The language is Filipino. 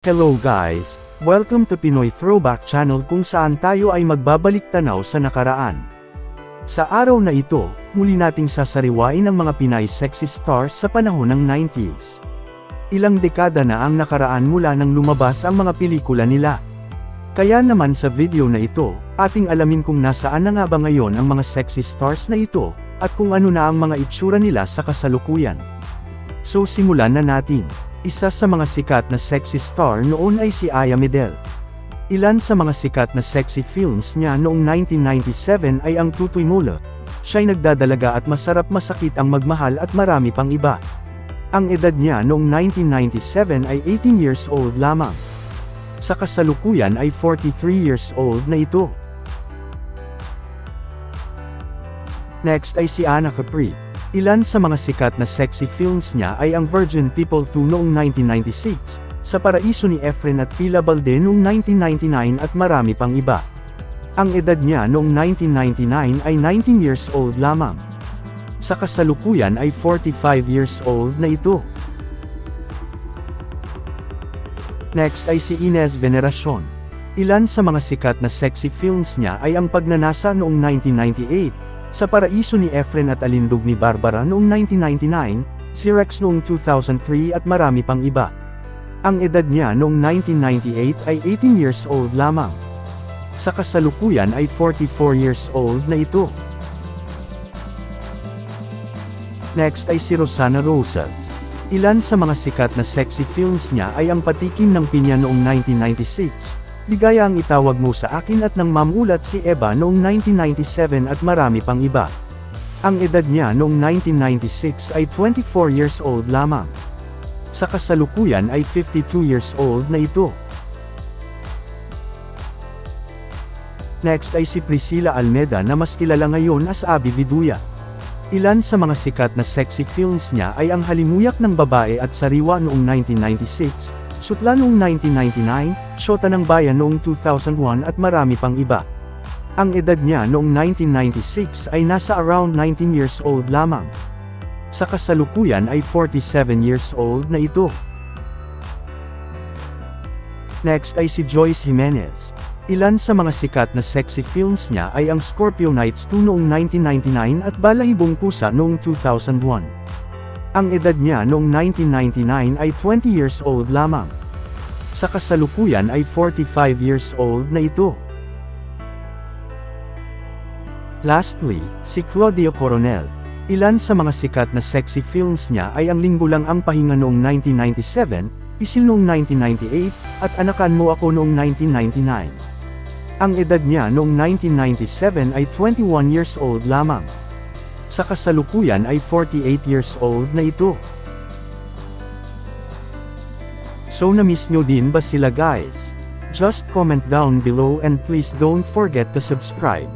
Hello guys! Welcome to Pinoy Throwback Channel kung saan tayo ay magbabalik tanaw sa nakaraan. Sa araw na ito, muli nating sasariwain ang mga Pinay sexy stars sa panahon ng 90s. Ilang dekada na ang nakaraan mula nang lumabas ang mga pelikula nila. Kaya naman sa video na ito, ating alamin kung nasaan na nga ba ngayon ang mga sexy stars na ito, at kung ano na ang mga itsura nila sa kasalukuyan. So simulan na natin. Isa sa mga sikat na sexy star noon ay si Aya Medel. Ilan sa mga sikat na sexy films niya noong 1997 ay ang Tutoy Mula, Siya'y Nagdadalaga at Masarap Masakit Ang Magmahal at marami pang iba. Ang edad niya noong 1997 ay 18 years old lamang. Sa kasalukuyan ay 43 years old na ito. Next ay si Anna Capri. Ilan sa mga sikat na sexy films niya ay ang Virgin People 2 noong 1996, Sa Paraiso ni Efren at Pila Balde noong 1999 at marami pang iba. Ang edad niya noong 1999 ay 19 years old lamang. Sa kasalukuyan ay 45 years old na ito. Next ay si Inez Veneracion. Ilan sa mga sikat na sexy films niya ay ang Pagnanasa noong 1998, Sa Paraiso ni Efren at Alindog ni Barbara noong 1999, si Rex noong 2003 at marami pang iba. Ang edad niya noong 1998 ay 18 years old lamang. Sa kasalukuyan ay 44 years old na ito. Next ay si Rosana Rosas. Ilan sa mga sikat na sexy films niya ay ang Patikim ng Pinya noong 1996, Ligaya Ang Itawag Mo Sa Akin at Nang Mamulat Si Eba noong 1997 at marami pang iba. Ang edad niya noong 1996 ay 24 years old lamang. Sa kasalukuyan ay 52 years old na ito. Next ay si Priscilla Almeda na mas kilala ngayon as Abby Viduya. Ilan sa mga sikat na sexy films niya ay ang Halimuyak ng Babae at Sariwa noong 1996, Sutla noong 1999, Shota ng Bayan noong 2001 at marami pang iba. Ang edad niya noong 1996 ay nasa around 19 years old lamang. Sa kasalukuyan ay 47 years old na ito. Next ay si Joyce Jimenez. Ilan sa mga sikat na sexy films niya ay ang Scorpio Nights 2 noong 1999 at Balahibong Pusa noong 2001. Ang edad niya noong 1999 ay 20 years old lamang. Sa kasalukuyan ay 45 years old na ito. Lastly, si Claudia Coronel. Ilan sa mga sikat na sexy films niya ay ang Linggo Lang Ang Pahinga noong 1997, Isil noong 1998, at Anakan Mo Ako noong 1999. Ang edad niya noong 1997 ay 21 years old lamang. Sa kasalukuyan ay 48 years old na ito. So na-miss nyo din ba sila guys? Just comment down below and please don't forget to subscribe.